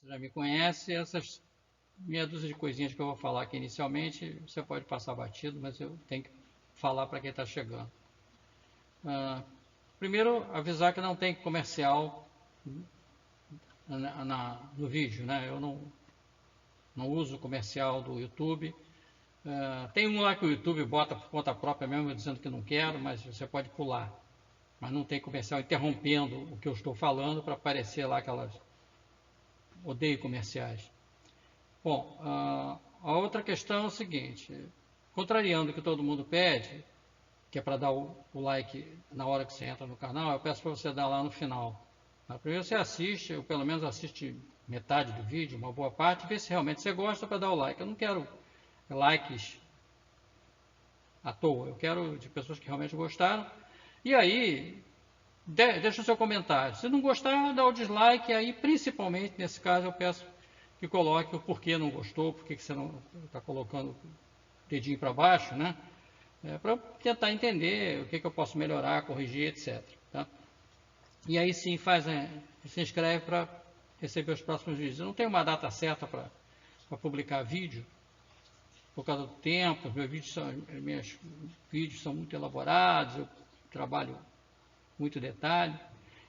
Você já me conhece, essas meia dúzia de coisinhas que eu vou falar aqui inicialmente, você pode passar batido, mas eu tenho que falar para quem está chegando. Primeiro, avisar que não tem comercial no vídeo, né? Eu não uso comercial do YouTube. Tem um lá que o YouTube bota por conta própria mesmo, dizendo que não quero, mas você pode pular. Mas não tem comercial interrompendo o que eu estou falando para aparecer lá aquelas... Odeio comerciais. Bom, a outra questão é o seguinte, contrariando o que todo mundo pede, que é para dar o like na hora que você entra no canal, eu peço para você dar lá no final. Primeiro você assiste, ou pelo menos assiste metade do vídeo, uma boa parte, vê se realmente você gosta para dar o like. Eu não quero likes à toa, eu quero de pessoas que realmente gostaram. E aí, deixa o seu comentário. Se não gostar, dá o dislike, aí principalmente nesse caso eu peço que coloque o porquê não gostou, porque você não está colocando o dedinho para baixo, né? Para tentar entender o que eu posso melhorar, corrigir, etc. Tá? E aí sim se inscreve para receber os próximos vídeos. Eu não tenho uma data certa para publicar vídeo, por causa do tempo, meus vídeos são muito elaborados, eu trabalho muito detalhe,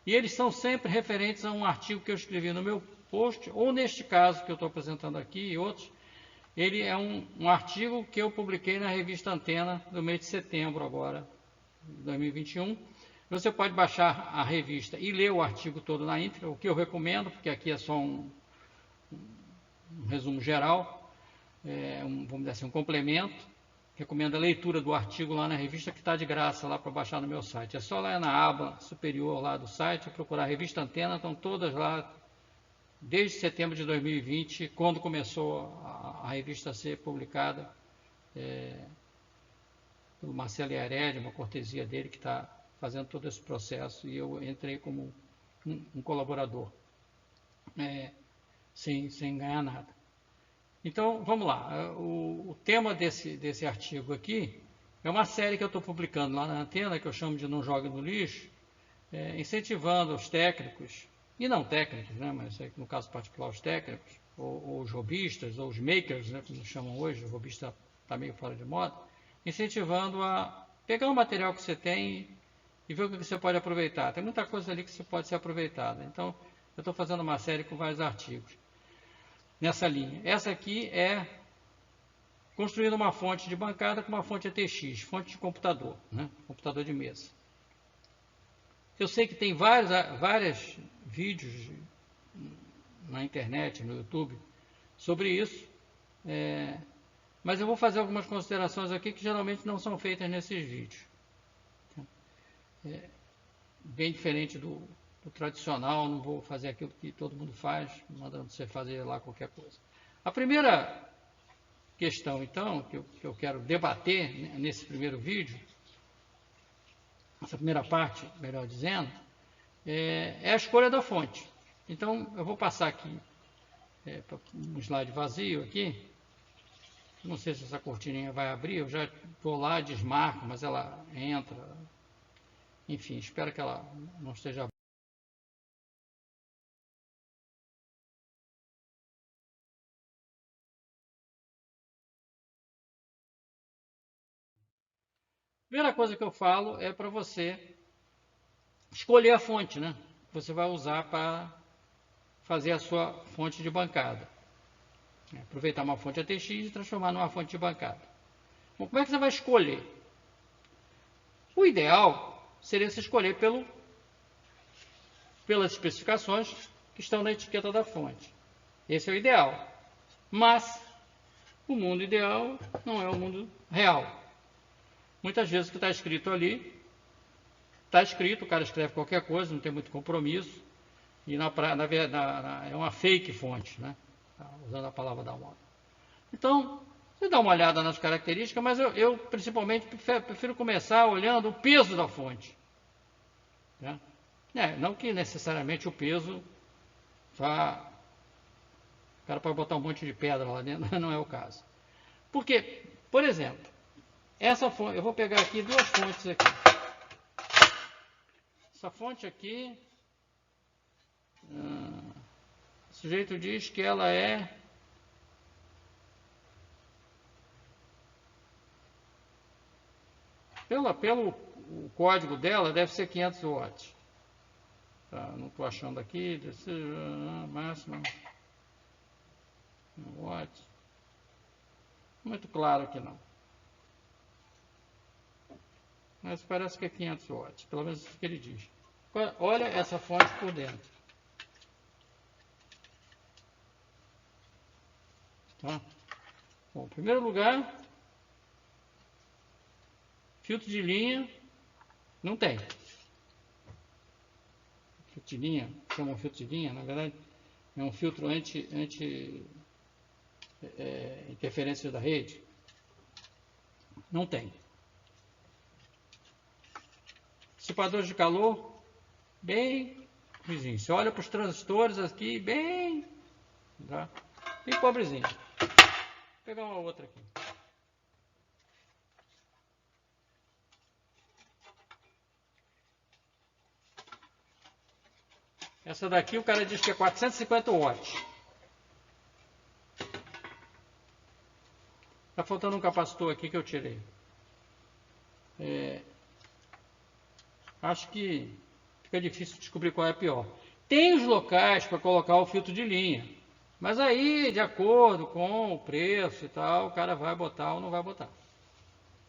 e eles são sempre referentes a um artigo que eu escrevi no meu post, ou neste caso que eu estou apresentando aqui e outros, ele é um artigo que eu publiquei na revista Antena no mês de setembro agora, de 2021. Você pode baixar a revista e ler o artigo todo na íntegra, o que eu recomendo, porque aqui é só um resumo geral, vamos dizer assim, um complemento. Recomendo a leitura do artigo lá na revista, que está de graça lá para baixar no meu site. É só lá na aba superior lá do site, procurar a revista Antena, estão todas lá, desde setembro de 2020, quando começou a revista a ser publicada, pelo Marcelo Iaredi, uma cortesia dele, que está fazendo todo esse processo, e eu entrei como um colaborador, sem ganhar nada. Então, vamos lá. O tema desse artigo aqui é uma série que eu estou publicando lá na Antena, que eu chamo de Não Jogue no Lixo, incentivando os técnicos, e não técnicos, né, mas no caso particular os técnicos, ou os robistas, ou os makers, né, como chamam hoje, o robista está meio fora de moda, incentivando a pegar o material que você tem e ver o que você pode aproveitar. Tem muita coisa ali que você pode ser aproveitada. Então, eu estou fazendo uma série com vários artigos nessa linha. Essa aqui é construindo uma fonte de bancada com uma fonte ATX, fonte de computador, né? Computador de mesa. Eu sei que tem vários vídeos na internet, no YouTube, sobre isso, mas eu vou fazer algumas considerações aqui que geralmente não são feitas nesses vídeos. Bem diferente do tradicional, não vou fazer aquilo que todo mundo faz, mandando você fazer lá qualquer coisa. A primeira questão, então, que eu quero debater nesse primeiro vídeo, essa primeira parte, melhor dizendo, é a escolha da fonte. Então, eu vou passar aqui um slide vazio aqui. Não sei se essa cortininha vai abrir, eu já vou lá, desmarco, mas ela entra. Enfim, espero que ela não esteja aberta. Primeira coisa que eu falo é para você escolher a fonte, né? Que você vai usar para fazer a sua fonte de bancada. Aproveitar uma fonte ATX e transformar numa fonte de bancada. Bom, como é que você vai escolher? O ideal seria você escolher pelas especificações que estão na etiqueta da fonte. Esse é o ideal. Mas o mundo ideal não é o mundo real. Muitas vezes o que está escrito ali, está escrito, o cara escreve qualquer coisa, não tem muito compromisso, e é uma fake fonte, né? Usando a palavra da moda. Então, você dá uma olhada nas características, mas eu principalmente prefiro começar olhando o peso da fonte. Né? Não que necessariamente o peso vá... O cara pode botar um monte de pedra lá dentro, não é o caso. Porque, por exemplo, essa fonte, eu vou pegar aqui duas fontes aqui. Essa fonte aqui, sujeito diz que ela é pelo o código dela deve ser 500 watts. Tá, não estou achando aqui, máximo watts. Muito claro que não. Mas parece que é 500 watts, pelo menos isso que ele diz. Olha essa fonte por dentro. Tá? Bom, em primeiro lugar, filtro de linha, não tem. Filtro de linha, chama filtro de linha, na verdade, é um filtro anti interferência da rede. Não tem. Dissipador de calor, bem vizinho. Você olha para os transistores aqui, bem, tá? Bem pobrezinho. Vou pegar uma outra aqui. Essa daqui o cara diz que é 450 watts. Tá faltando um capacitor aqui que eu tirei. Acho que fica difícil descobrir qual é pior. Tem os locais para colocar o filtro de linha. Mas aí, de acordo com o preço e tal, o cara vai botar ou não vai botar.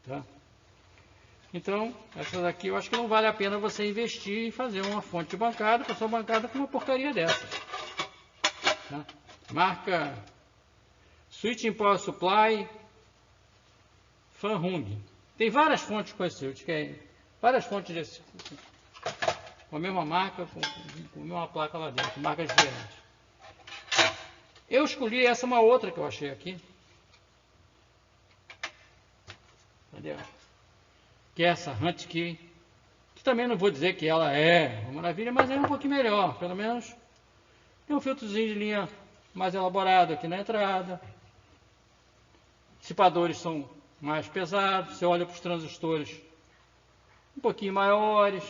Tá? Então, essa daqui eu acho que não vale a pena você investir em fazer uma fonte de bancada, para sua bancada com uma porcaria dessa. Tá? Marca Switching Power Supply Fanhung. Tem várias fontes com esse, várias fontes desse, com a mesma marca, com a mesma placa lá dentro, marcas diferentes. Eu escolhi essa uma outra que eu achei aqui. Entendeu? Que é essa Hunt Key, que também não vou dizer que ela é uma maravilha, mas é um pouquinho melhor, pelo menos tem um filtrozinho de linha mais elaborado aqui na entrada, dissipadores são mais pesados, você olha para os transistores um pouquinho maiores,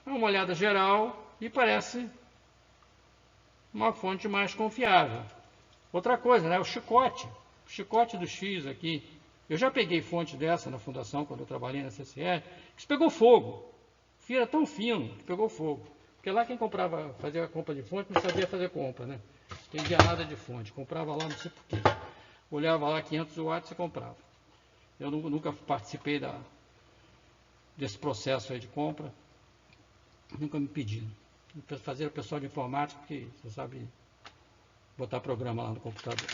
dá uma olhada geral e parece uma fonte mais confiável. Outra coisa, né, o chicote dos fios aqui. Eu já peguei fonte dessa na fundação, quando eu trabalhei na CCR, que pegou fogo. O fio era tão fino que pegou fogo. Porque lá quem comprava, fazia a compra de fonte, não sabia fazer compra, né? Não entendia nada de fonte. Comprava lá, não sei porquê. Olhava lá 500 watts e comprava. Eu nunca participei desse processo aí de compra. Nunca me pediram. Fazer o pessoal de informática, porque você sabe botar programa lá no computador.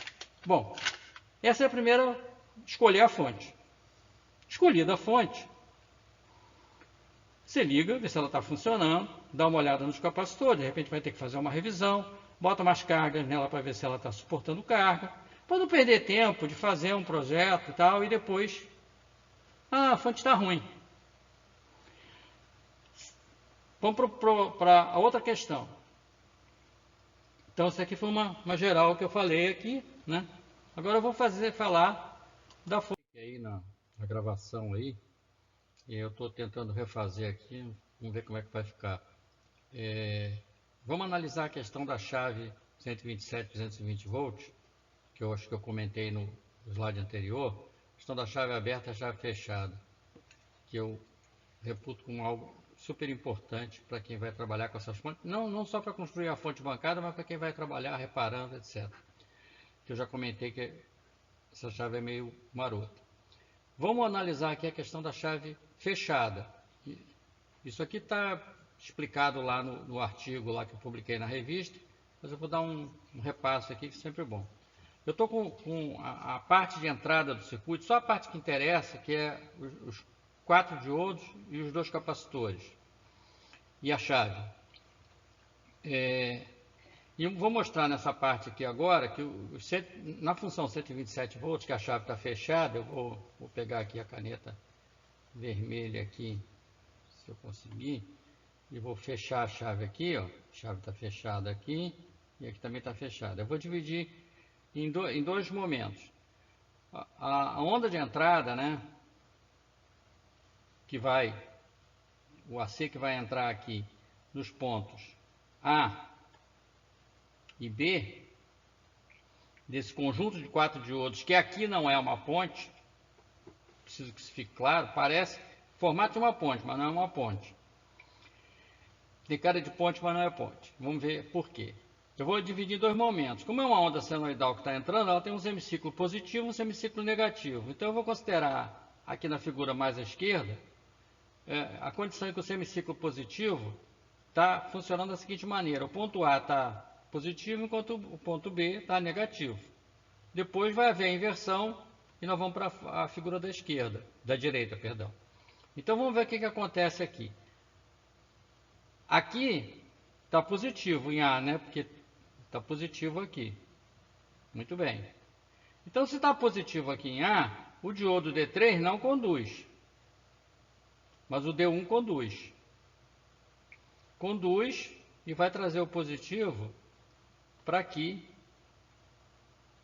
Bom, essa é a primeira... Escolher a fonte. Escolhida a fonte, você liga, vê se ela está funcionando, dá uma olhada nos capacitores, de repente vai ter que fazer uma revisão, bota mais cargas nela para ver se ela está suportando carga, para não perder tempo de fazer um projeto e tal, e depois, a fonte está ruim. Vamos para a outra questão. Então, isso aqui foi uma geral que eu falei aqui, né? Agora eu vou falar da fonte. Aí na gravação aí, e eu estou tentando refazer aqui, vamos ver como é que vai ficar. Vamos analisar a questão da chave 127-220 volts, que eu acho que eu comentei no slide anterior, questão da chave aberta e a chave fechada, que eu reputo como algo super importante para quem vai trabalhar com essas fontes, não só para construir a fonte bancada, mas para quem vai trabalhar reparando, etc. Que eu já comentei que essa chave é meio marota. Vamos analisar aqui a questão da chave fechada. Isso aqui está explicado lá no artigo lá que eu publiquei na revista, mas eu vou dar um repasso aqui que sempre é bom. Eu estou com a parte de entrada do circuito, só a parte que interessa, que é os 4 diodos e os 2 capacitores. E a chave. E eu vou mostrar nessa parte aqui agora que na função 127 volts, que a chave está fechada, eu vou pegar aqui a caneta vermelha aqui, se eu conseguir, e vou fechar a chave aqui, ó. A chave está fechada aqui e aqui também está fechada. Eu vou dividir em dois momentos. A onda de entrada, né, o AC que vai entrar aqui nos pontos A e B, desse conjunto de 4 diodos, que aqui não é uma ponte, preciso que isso fique claro, parece formato de uma ponte, mas não é uma ponte. Tem cara de ponte, mas não é ponte. Vamos ver por quê. Eu vou dividir em dois momentos. Como é uma onda senoidal que está entrando, ela tem um semiciclo positivo e um semiciclo negativo. Então eu vou considerar aqui na figura mais à esquerda a condição em que o semiciclo positivo está funcionando da seguinte maneira. O ponto A está positivo, enquanto o ponto B está negativo. Depois vai haver a inversão e nós vamos para a figura da esquerda, da direita, perdão. Então vamos ver o que acontece aqui. Aqui está positivo em A, né? Porque está positivo aqui. Muito bem. Então, se está positivo aqui em A, o diodo D3 não conduz. Mas o D1 conduz. Conduz e vai trazer o positivo para aqui,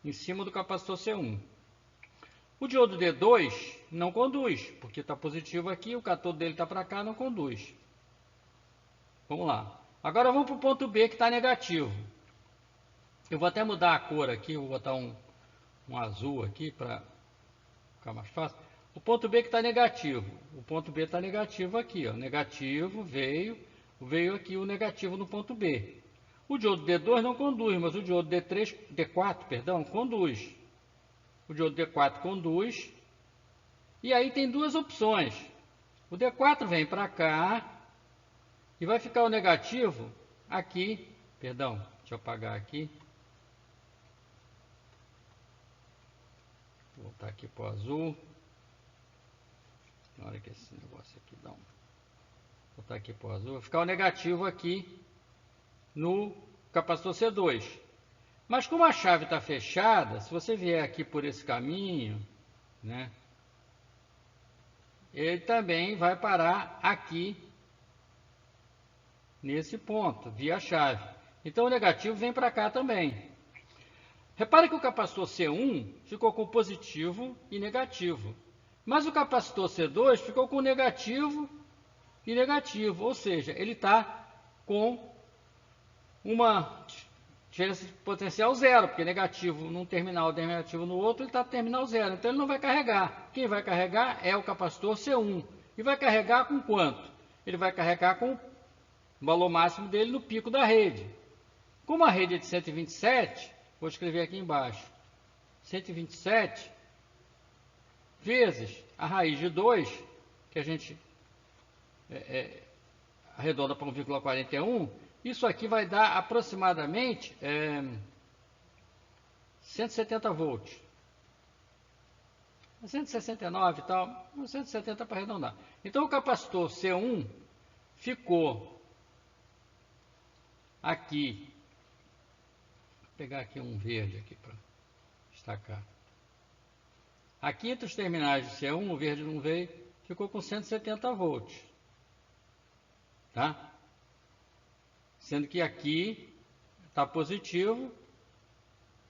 em cima do capacitor C1. O diodo D2 não conduz, porque está positivo aqui, o cator dele está para cá, não conduz. Vamos lá. Agora vamos para o ponto B, que está negativo. Eu vou até mudar a cor aqui, vou botar um azul aqui para ficar mais fácil. O ponto B que está negativo. O ponto B está negativo aqui, ó. Negativo, veio aqui o negativo no ponto B. O diodo D2 não conduz, mas o diodo D4, perdão, conduz. O diodo D4 conduz. E aí tem duas opções. O D4 vem para cá e vai ficar o negativo aqui. Perdão, deixa eu apagar aqui. Vou voltar aqui para o azul. Na hora que esse negócio aqui dá um... Vou voltar aqui para o azul. Vai ficar o negativo aqui no capacitor C2. Mas como a chave está fechada, se você vier aqui por esse caminho, né, ele também vai parar aqui nesse ponto, via a chave. Então o negativo vem para cá também. Repare que o capacitor C1 ficou com positivo e negativo. Mas o capacitor C2 ficou com negativo e negativo. Ou seja, ele está com uma diferença de potencial zero, porque negativo num terminal, negativo no outro, ele está terminal zero. Então ele não vai carregar. Quem vai carregar é o capacitor C1. E vai carregar com quanto? Ele vai carregar com o valor máximo dele no pico da rede. Como a rede é de 127, vou escrever aqui embaixo, 127 vezes a raiz de 2, que a gente arredonda para 1,41, isso aqui vai dar aproximadamente 170 volts. 169 e tal, 170 para arredondar. Então o capacitor C1 ficou aqui, vou pegar aqui um verde aqui para destacar. Aqui entre os terminais de C1, o verde não veio, ficou com 170 volts. Tá? Sendo que aqui está positivo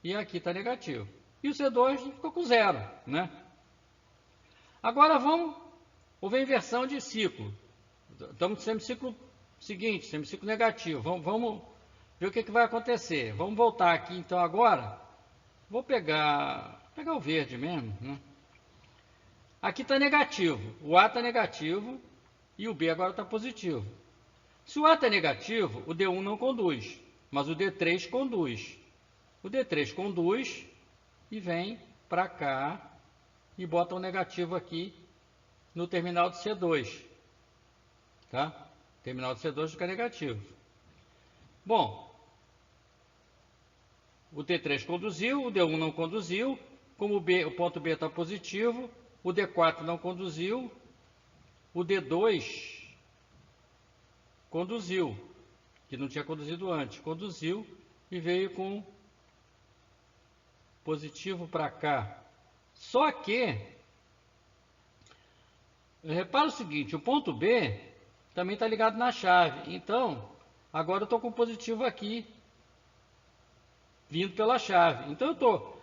e aqui está negativo. E o C2 ficou com zero, né? Agora houve a inversão de ciclo. Estamos no semiciclo seguinte, semiciclo negativo. Vamos ver o que vai acontecer. Vamos voltar aqui então agora. Vou pegar o verde mesmo, né? Aqui está negativo. O A está negativo e o B agora está positivo. Se o A está negativo, o D1 não conduz, mas o D3 conduz. O D3 conduz e vem para cá e bota um negativo aqui no terminal de C2. Tá? O terminal de C2 fica negativo. Bom, o D3 conduziu, o D1 não conduziu. Como o ponto B está positivo, o D4 não conduziu, o D2 conduziu, que não tinha conduzido antes, conduziu e veio com positivo para cá. Só que, repara o seguinte, o ponto B também está ligado na chave. Então, agora eu estou com positivo aqui, vindo pela chave. Então eu estou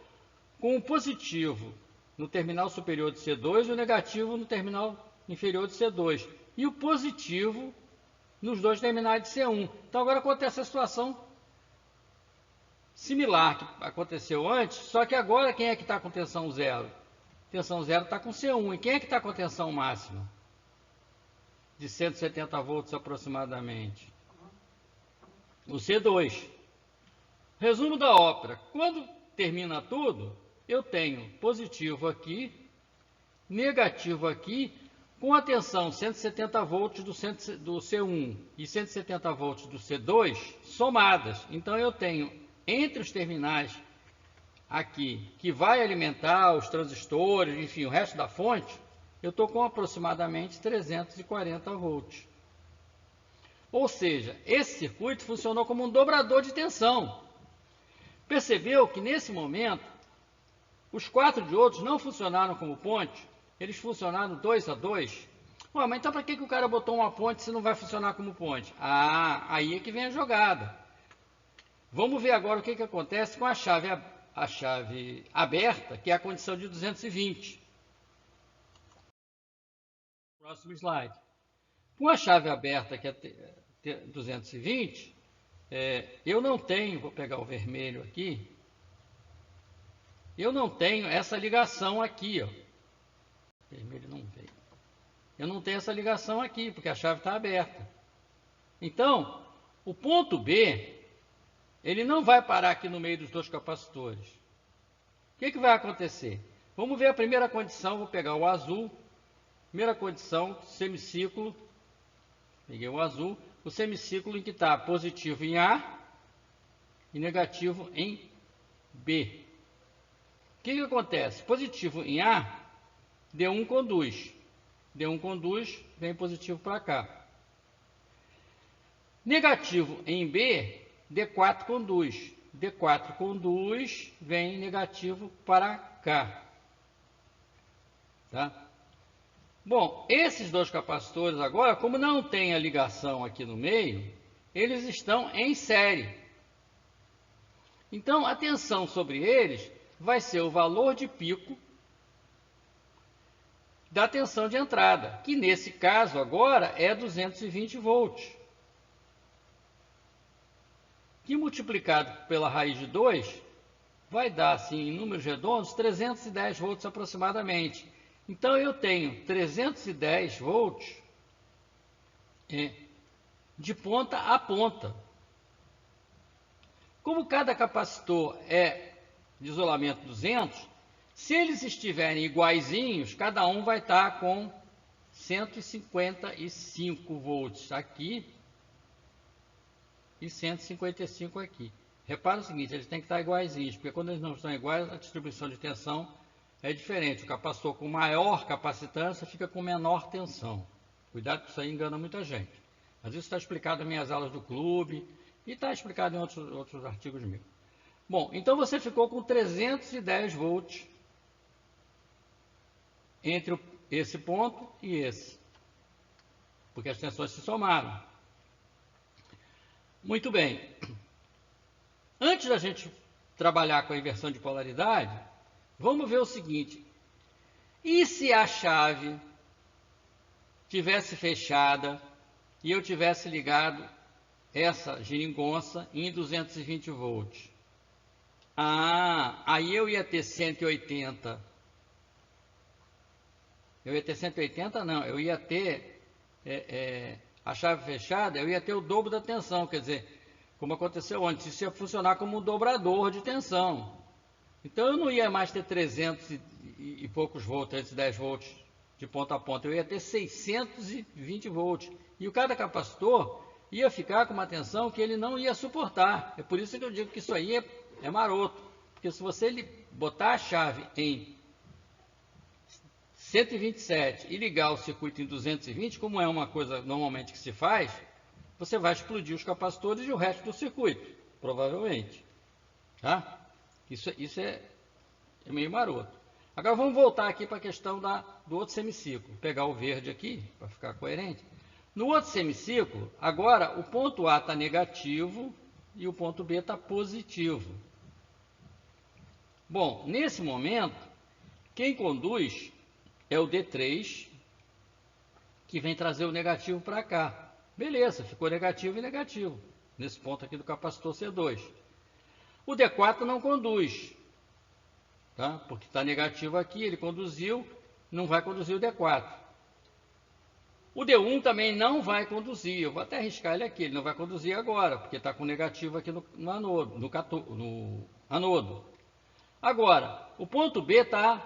com o positivo no terminal superior de C2 e o negativo no terminal inferior de C2. E o positivo nos dois terminais de C1. Então agora acontece a situação similar que aconteceu antes, só que agora quem é que está com tensão zero? Tensão zero está com C1. E quem é que está com tensão máxima? De 170 volts aproximadamente. O C2. Resumo da ópera. Quando termina tudo, eu tenho positivo aqui, negativo aqui, com a tensão 170 volts do C1 e 170 volts do C2 somadas. Então eu tenho entre os terminais aqui, que vai alimentar os transistores, enfim, o resto da fonte, eu estou com aproximadamente 340 volts. Ou seja, esse circuito funcionou como um dobrador de tensão. Percebeu que nesse momento, os 4 diodos não funcionaram como ponte, eles funcionaram 2 a 2. Ué, mas então para que o cara botou uma ponte se não vai funcionar como ponte? Ah, aí é que vem a jogada. Vamos ver agora o que acontece com a chave aberta, que é a condição de 220. Próximo slide. Com a chave aberta, que é 220, eu não tenho, vou pegar o vermelho aqui, eu não tenho essa ligação aqui, ó. Vermelho não veio. Eu não tenho essa ligação aqui, porque a chave está aberta. Então, o ponto B, ele não vai parar aqui no meio dos dois capacitores. O que vai acontecer? Vamos ver a primeira condição, vou pegar o azul. Primeira condição, semiciclo. Peguei o azul. O semiciclo em que está positivo em A e negativo em B. O que acontece? Positivo em A, D1 conduz. D1 conduz, vem positivo para cá. Negativo em B, D4 conduz. D4 conduz, vem negativo para cá. Tá? Bom, esses dois capacitores agora, como não tem a ligação aqui no meio, eles estão em série. Então, a tensão sobre eles vai ser o valor de pico da tensão de entrada, que nesse caso agora é 220 volts. Que multiplicado pela raiz de 2, vai dar, assim, em números redondos, 310 volts aproximadamente. Então, eu tenho 310 volts de ponta a ponta. Como cada capacitor é de isolamento 200, se eles estiverem iguaizinhos, cada um vai estar com 155 volts aqui e 155 aqui. Repara o seguinte, eles têm que estar iguaizinhos, porque quando eles não estão iguais, a distribuição de tensão é diferente. O capacitor com maior capacitância fica com menor tensão. Cuidado que isso aí engana muita gente. Mas isso está explicado em minhas aulas do clube e está explicado em outros artigos meus. Bom, então você ficou com 310 volts entre esse ponto e esse, porque as tensões se somaram. Muito bem. Antes da gente trabalhar com a inversão de polaridade, vamos ver o seguinte. E se a chave tivesse fechada e eu tivesse ligado essa geringonça em 220 volts? Ah, aí eu ia ter 180. Eu ia ter 180, não. Eu ia ter a chave fechada, eu ia ter o dobro da tensão. Quer dizer, como aconteceu antes, isso ia funcionar como um dobrador de tensão. Então, eu não ia mais ter 300 e poucos volts, 310 volts de ponta a ponta. Eu ia ter 620 volts. E o cada capacitor ia ficar com uma tensão que ele não ia suportar. É por isso que eu digo que isso aí é maroto. Porque se você botar a chave em 127 e ligar o circuito em 220, como é uma coisa normalmente que se faz, você vai explodir os capacitores e o resto do circuito, provavelmente. Tá? Isso é meio maroto. Agora vamos voltar aqui para a questão do outro semiciclo. Vou pegar o verde aqui, para ficar coerente. No outro semiciclo, agora o ponto A está negativo e o ponto B está positivo. Bom, nesse momento, quem conduz é o D3, que vem trazer o negativo para cá. Beleza, ficou negativo e negativo, nesse ponto aqui do capacitor C2. O D4 não conduz, tá? Porque está negativo aqui, ele conduziu, não vai conduzir o D4. O D1 também não vai conduzir, eu vou até arriscar ele aqui, ele não vai conduzir agora, porque está com negativo aqui no anodo. Agora, o ponto B está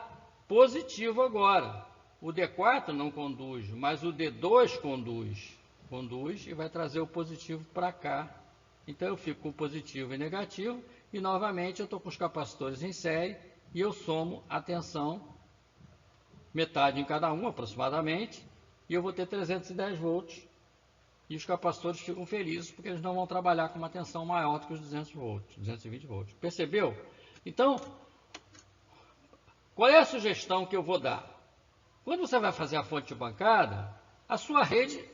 positivo agora. O D4 não conduz, mas o D2 conduz. Conduz e vai trazer o positivo para cá. Então eu fico com positivo e negativo, e novamente eu estou com os capacitores em série, e eu somo a tensão, metade em cada um aproximadamente, e eu vou ter 310 volts, e os capacitores ficam felizes, porque eles não vão trabalhar com uma tensão maior do que os 200 volts, 220 volts. Percebeu? Então, qual é a sugestão que eu vou dar? Quando você vai fazer a fonte de bancada, a sua rede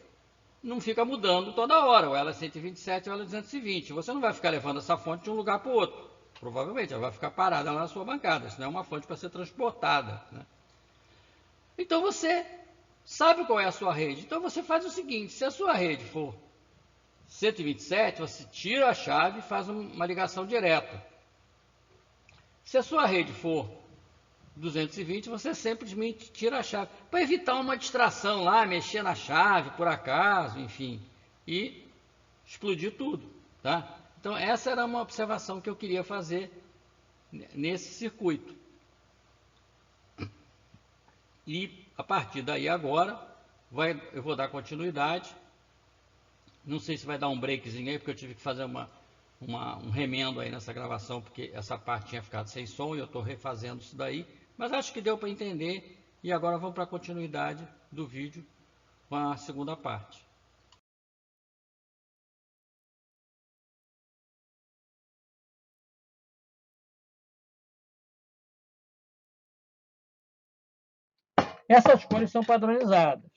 não fica mudando toda hora, ou ela é 127 ou ela é 220. Você não vai ficar levando essa fonte de um lugar para o outro. Provavelmente ela vai ficar parada lá na sua bancada, isso não é uma fonte para ser transportada, né? Então você sabe qual é a sua rede. Então você faz o seguinte, se a sua rede for 127, você tira a chave e faz uma ligação direta. Se a sua rede for 220, você simplesmente tira a chave, para evitar uma distração lá, mexer na chave por acaso, enfim, e explodir tudo, tá? Então essa era uma observação que eu queria fazer nesse circuito. E a partir daí agora, eu vou dar continuidade. Não sei se vai dar um breakzinho aí, porque eu tive que fazer um remendo aí nessa gravação, porque essa parte tinha ficado sem som e eu estou refazendo isso daí. Mas acho que deu para entender, e agora vamos para a continuidade do vídeo com a segunda parte. Essas cores são padronizadas.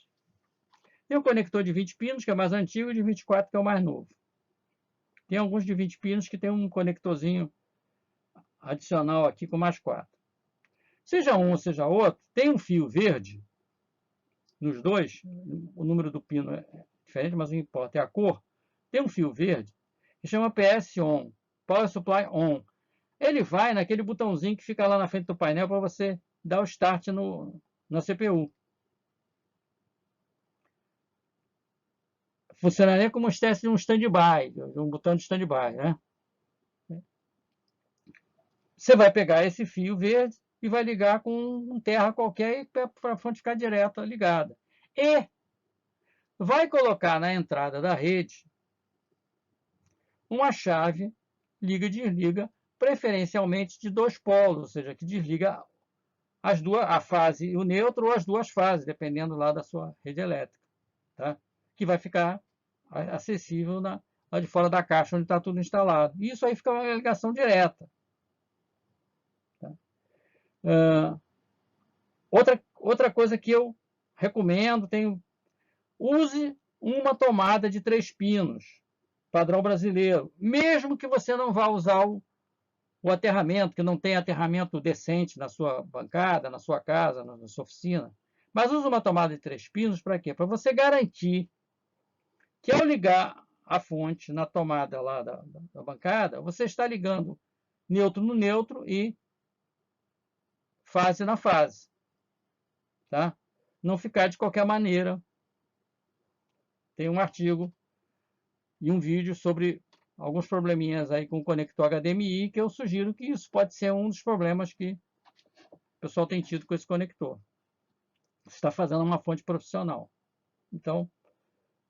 Tem o conector de 20 pinos, que é mais antigo, e de 24, que é o mais novo. Tem alguns de 20 pinos que tem um conectorzinho adicional aqui com mais 4. Seja um ou seja outro, tem um fio verde nos dois, o número do pino é diferente, mas não importa, é a cor. Tem um fio verde que chama PS ON, Power Supply ON. Ele vai naquele botãozinho que fica lá na frente do painel para você dar o start na CPU. Funcionaria como uma espécie de um stand-by, um botão de stand-by, né? Você vai pegar esse fio verde e vai ligar com um terra qualquer para a fonte ficar direto ligada. E vai colocar na entrada da rede uma chave liga e desliga, preferencialmente de 2 polos, ou seja, que desliga a fase e o neutro, ou as duas fases, dependendo lá da sua rede elétrica, tá? Que vai ficar acessível lá de fora da caixa, onde está tudo instalado. E isso aí fica uma ligação direta. Tá? Outra coisa que eu recomendo, use uma tomada de 3 pinos, padrão brasileiro, mesmo que você não vá usar o aterramento, que não tem aterramento decente na sua bancada, na sua casa, na sua oficina. Mas use uma tomada de 3 pinos para quê? Para você garantir que ao ligar a fonte na tomada lá da bancada, você está ligando neutro no neutro e fase na fase. Tá? Não ficar de qualquer maneira. Tem um artigo e um vídeo sobre alguns probleminhas aí com o conector HDMI, que eu sugiro que isso pode ser um dos problemas que o pessoal tem tido com esse conector. Você está fazendo uma fonte profissional. Então,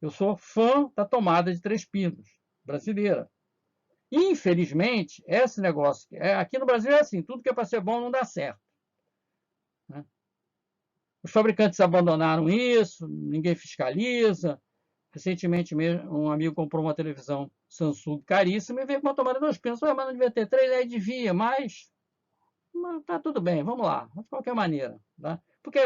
eu sou fã da tomada de 3 pinos, brasileira. Infelizmente, esse negócio, aqui no Brasil é assim, tudo que é para ser bom não dá certo. Né? Os fabricantes abandonaram isso, ninguém fiscaliza. Recentemente mesmo, um amigo comprou uma televisão Samsung caríssima e veio com uma tomada de 2 pinos. Mas não devia ter 3, aí devia, mas tá tudo bem, vamos lá, de qualquer maneira. Tá? Porque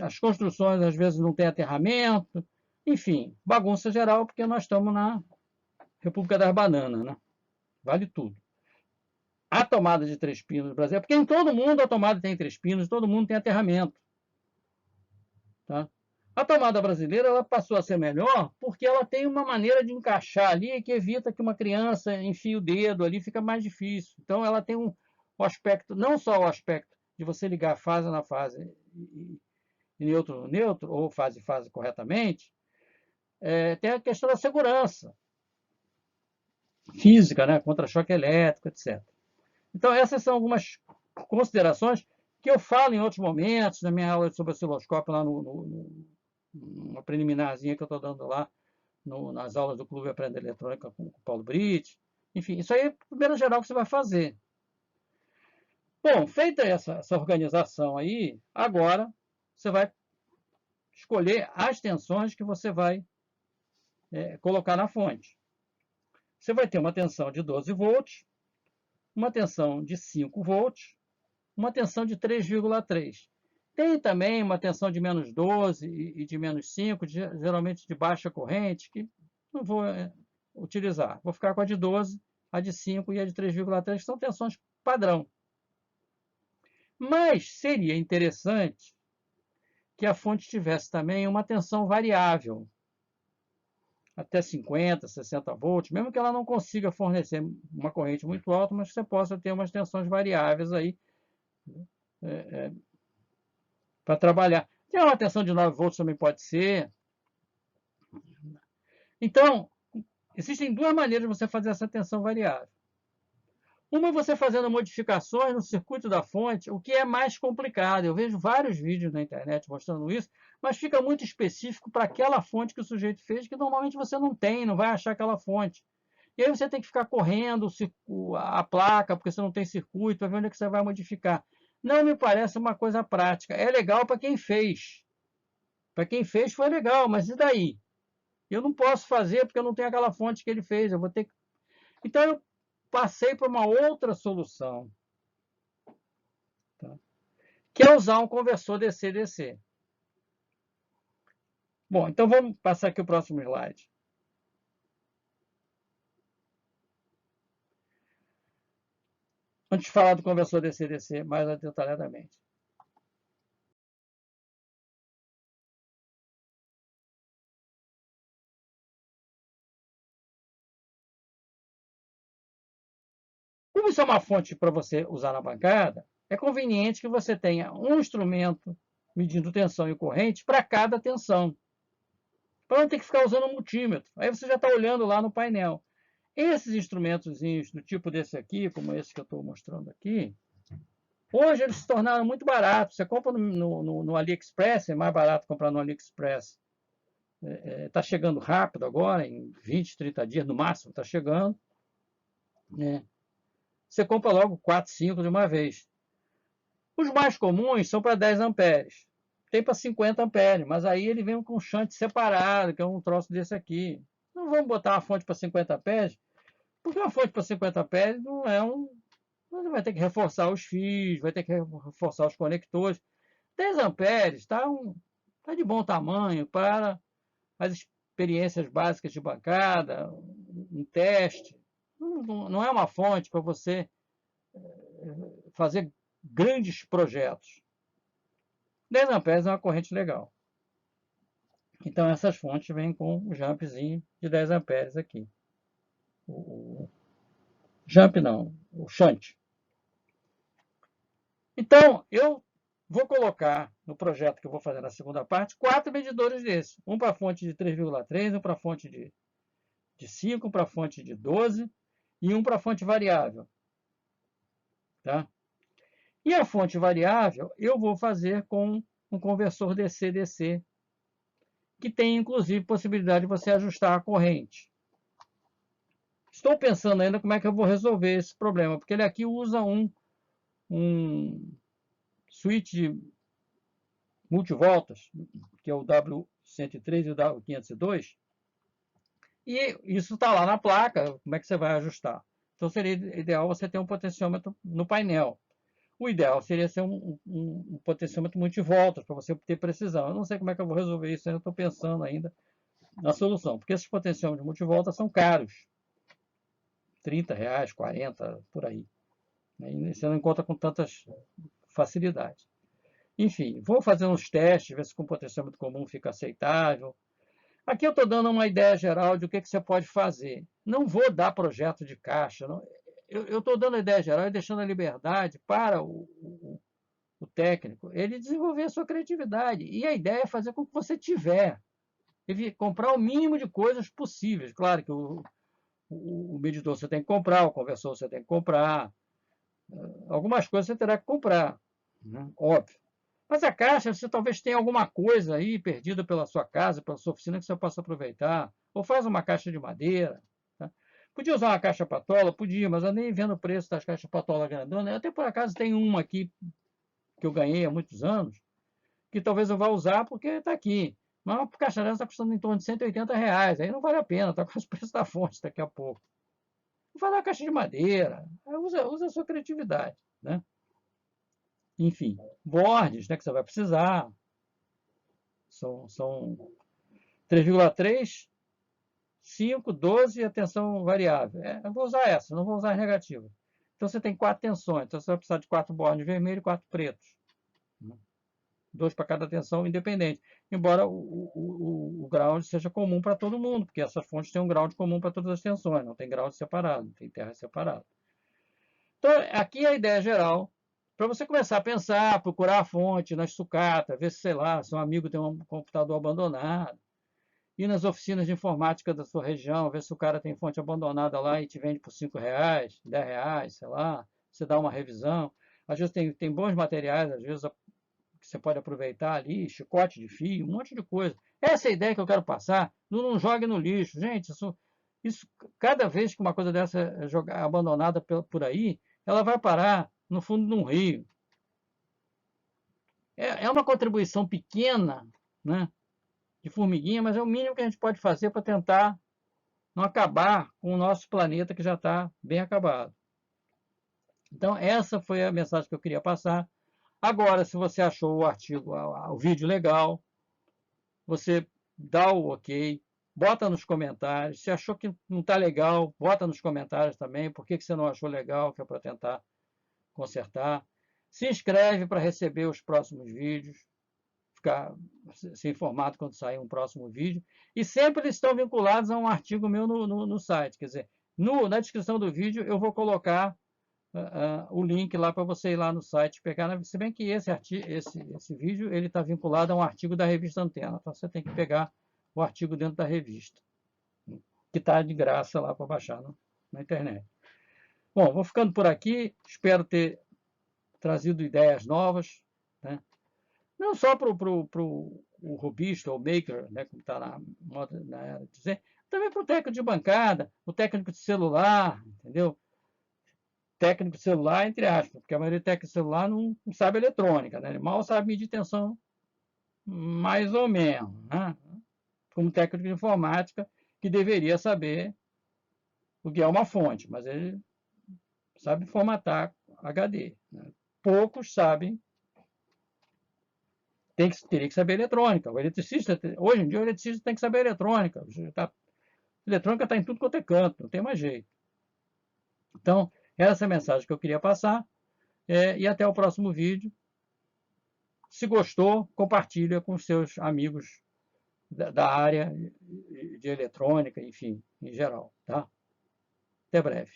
as construções às vezes não têm aterramento, enfim, bagunça geral, porque nós estamos na República das Bananas, né? Vale tudo. A tomada de 3 pinos no Brasil, porque em todo mundo a tomada tem 3 pinos, todo mundo tem aterramento. Tá? A tomada brasileira ela passou a ser melhor porque ela tem uma maneira de encaixar ali que evita que uma criança enfie o dedo ali, fica mais difícil. Então ela tem um aspecto, não só o aspecto de você ligar fase na fase e neutro no neutro, ou fase corretamente, tem a questão da segurança física, né? Contra-choque elétrico, etc. Então essas são algumas considerações que eu falo em outros momentos, na minha aula sobre osciloscópio, lá numa preliminarzinha que eu estou dando lá nas aulas do Clube Aprender Eletrônica com o Paulo Britt. Enfim, isso aí é a primeira geral que você vai fazer. Bom, feita essa organização aí, agora você vai escolher as tensões que você vai colocar na fonte. Você vai ter uma tensão de 12 volts, uma tensão de 5 volts, uma tensão de 3,3. Tem também uma tensão de menos 12 e de menos 5, geralmente de baixa corrente, que não vou utilizar. Vou ficar com a de 12, a de 5 e a de 3,3, que são tensões padrão. Mas seria interessante que a fonte tivesse também uma tensão variável, até 50, 60 volts, mesmo que ela não consiga fornecer uma corrente muito alta, mas que você possa ter umas tensões variáveis aí para trabalhar. Tem uma tensão de 9 volts também pode ser. Então, existem duas maneiras de você fazer essa tensão variável. Uma, você fazendo modificações no circuito da fonte, o que é mais complicado. Eu vejo vários vídeos na internet mostrando isso, mas fica muito específico para aquela fonte que o sujeito fez, que normalmente você não tem, não vai achar aquela fonte. E aí você tem que ficar correndo a placa, porque você não tem circuito, para ver onde é que você vai modificar. Não me parece uma coisa prática. É legal para quem fez. Para quem fez foi legal, mas e daí? Eu não posso fazer porque eu não tenho aquela fonte que ele fez. Eu vou ter que... Então eu passei para uma outra solução, tá? Que é usar um conversor DC-DC. Bom, então vamos passar aqui o próximo slide. Antes de falar do conversor DC-DC mais detalhadamente. Como isso é uma fonte para você usar na bancada, é conveniente que você tenha um instrumento medindo tensão e corrente para cada tensão, para não ter que ficar usando um multímetro. Aí você já está olhando lá no painel. Esses instrumentos do tipo desse aqui, como esse que eu estou mostrando aqui, hoje eles se tornaram muito baratos. Você compra no AliExpress, é mais barato comprar no AliExpress. Está chegando rápido agora, em 20, 30 dias no máximo, está chegando. Você compra logo 4, 5 de uma vez. Os mais comuns são para 10 amperes. Tem para 50 amperes, mas aí ele vem com um shunt separado, que é um troço desse aqui. Não vamos botar uma fonte para 50 amperes, porque uma fonte para 50 amperes não é um... Você vai ter que reforçar os fios, vai ter que reforçar os conectores. 10 amperes tá de bom tamanho para as experiências básicas de bancada, um teste. Não é uma fonte para você fazer grandes projetos. 10 amperes é uma corrente legal. Então essas fontes vêm com o jumpzinho de 10 amperes aqui. O jump não, o shunt. Então eu vou colocar no projeto que eu vou fazer na segunda parte 4 medidores desses. Um para a fonte de 3,3, um para a fonte de 5, um para a fonte de 12 e um para a fonte variável. Tá? E a fonte variável eu vou fazer com um conversor DC-DC, que tem inclusive possibilidade de você ajustar a corrente. Estou pensando ainda como é que eu vou resolver esse problema, porque ele aqui usa um switch de multivoltas, que é o W103 e o W502, e isso está lá na placa, como é que você vai ajustar? Então seria ideal você ter um potenciômetro no painel. O ideal seria ser um potenciômetro multivoltas, para você ter precisão. Eu não sei como é que eu vou resolver isso, ainda estou pensando ainda na solução, porque esses potenciômetros multivoltas são caros. R$30, 40, por aí. E você não encontra com tantas facilidades. Enfim, vou fazer uns testes, ver se com potenciômetro comum fica aceitável. Aqui eu estou dando uma ideia geral de o que você pode fazer. Não vou dar projeto de caixa. Não. Eu estou dando a ideia geral e deixando a liberdade para o técnico ele desenvolver a sua criatividade. E a ideia é fazer com que você tiver. Comprar o mínimo de coisas possíveis. Claro que o medidor você tem que comprar, o conversor você tem que comprar. Algumas coisas você terá que comprar, né? Óbvio. Mas a caixa, você talvez tenha alguma coisa aí perdida pela sua casa, pela sua oficina, que você possa aproveitar. Ou faz uma caixa de madeira. Tá? Podia usar uma caixa patola? Podia, mas eu nem vendo o preço das caixas patola grandona. Eu até por acaso tenho uma aqui que eu ganhei há muitos anos, que talvez eu vá usar porque está aqui. Mas uma caixa dessa está custando em torno de R$ 180. Aí não vale a pena, está com os preços da fonte daqui a pouco. Faz uma caixa de madeira. Usa a sua criatividade, né? Enfim, bordes, né, que você vai precisar. São 3,3, 5, 12 e a tensão variável. Eu vou usar essa, não vou usar as negativas. Então você tem 4 tensões, então você vai precisar de 4 bordes vermelhos e 4 pretos. 2 para cada tensão independente. Embora o ground seja comum para todo mundo, porque essas fontes têm um ground comum para todas as tensões, não tem ground separado, não tem terra separada. Então, aqui é a ideia geral, para você começar a pensar, procurar a fonte nas sucatas, ver se, sei lá, seu amigo tem um computador abandonado, ir nas oficinas de informática da sua região, ver se o cara tem fonte abandonada lá e te vende por R$ 5, R$ 10, sei lá, você dá uma revisão. Às vezes tem bons materiais, às vezes que você pode aproveitar ali, chicote de fio, um monte de coisa. Essa é a ideia que eu quero passar. Não jogue no lixo. Gente, isso cada vez que uma coisa dessa é abandonada por aí, ela vai parar no fundo de um rio. É uma contribuição pequena, né, de formiguinha, mas é o mínimo que a gente pode fazer para tentar não acabar com o nosso planeta que já está bem acabado. Então, essa foi a mensagem que eu queria passar. Agora, se você achou o artigo, o vídeo legal, você dá o ok, bota nos comentários. Se achou que não está legal, bota nos comentários também. Por que você não achou legal, que é para tentar consertar. Se inscreve para receber os próximos vídeos, ficar ser informado quando sair um próximo vídeo. E sempre eles estão vinculados a um artigo meu no site. Quer dizer, na descrição do vídeo eu vou colocar o link lá para você ir lá no site pegar. Se bem que esse vídeo ele está vinculado a um artigo da revista Antena. Então você tem que pegar o artigo dentro da revista, que está de graça lá para baixar na internet. Bom, vou ficando por aqui. Espero ter trazido ideias novas, né? Não só para o robista ou maker, né, como está na moda na era de dizer, também para o técnico de bancada, o técnico de celular, entendeu? Técnico de celular, entre aspas, porque a maioria do técnico de celular não sabe eletrônica, né? Ele mal sabe medir tensão, mais ou menos, né? Como técnico de informática, que deveria saber o que é uma fonte, mas ele sabe formatar HD, né? Poucos sabem, teria que saber eletrônica. O eletricista, hoje em dia, o eletricista tem que saber eletrônica. Eletrônica está em tudo quanto é canto, não tem mais jeito. Então, essa é a mensagem que eu queria passar. E até o próximo vídeo. Se gostou, compartilha com seus amigos da área de eletrônica, enfim, em geral. Tá? Até breve.